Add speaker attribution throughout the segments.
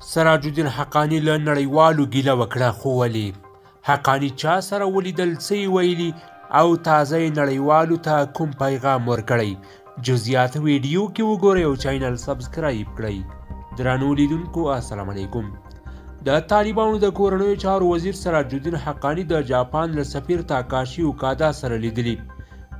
Speaker 1: سراج الدین حقانی له نړیوالو ګیله وکړه، خو ولې؟ حقانی چا سره ولیدل، څه یې ویلي او تازه یې نړیوالو ته کوم پیغام ورکړی؟ جزئیات ویډیو کې وګورئ او چینل سبسکرایب کړئ. درنو لیدونکو السلام علیکم. د طالبانو د کورنیو چارو وزیر سراج الدین حقانی د جاپان له سفیر تاکاشي اوکادا سره لیدلي.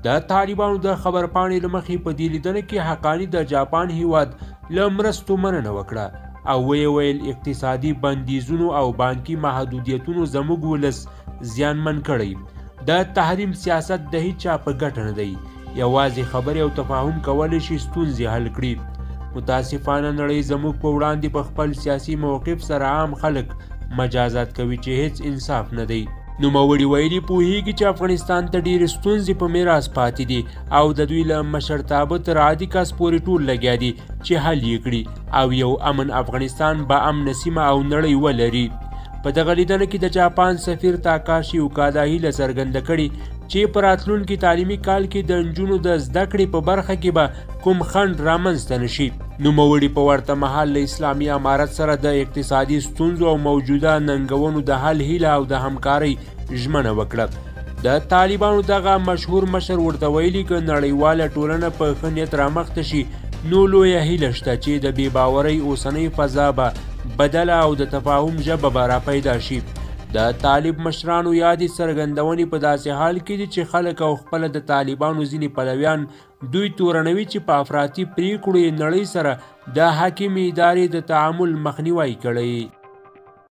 Speaker 1: د طالبانو د خبرپاڼې له مخې په دې لیدنه کې حقانی د جاپان هیواد له مرستو مننه وکړه او ویې ویل اقتصادي بندیزونو او بانکي محدودیتونو زموږ ولس زیانمن کړی. د تحریم سیاست د هیچا په ګټه نه دی، یوازې خبرې او تفاهم کولی شي ستونزې حل کړي. متاسفانه نړۍ زموږ په وړاندې په خپل سیاسي موقف سره عام خلک مجازات کوي چې هیڅ انصاف نه دی. نوموړي ویلي پوهیږي چې افغانستان ته ډېرې ستونزې په میراث پاتې دي او د دوی له مشرتابه تر عادي کس پورې ټول لګیا دي چې حل یې کړي او یو امن افغانستان به امن سیمه او نړۍ ولري. په دغه لیدنه کې د جاپان سفیر تاکاشي اوکادا هیله څرګنده کړې چې په راتلونکي تعلیمي کال کې د نجونو د زده کړې په برخه کې به کوم خنډ رامنځته نه شي. نوموړي په ورته مهال له اسلامي امارت سره د اقتصادي ستونزو او موجوده ننګونو د حل هیله او د همکارۍ ژمنه وکړه. د طالبانو دغه مشهور مشر ورته ویلي که نړیواله ټولنه په ښه نیت رامخته شي نو لویه هیله شته چې د بې باورۍ اوسنۍ فضا به بدله او د تفاهم ژبه به راپیدا شي. د طالب مشرانو یادې څرګندونې په داسې حال کې دي چې خلک او خپله د طالبانو ځینې پلویان دوی تورنوي چې په افراطي پریکړو یې نړۍ سره د حاکمې ادارې د تعامل مخنیوی کړی.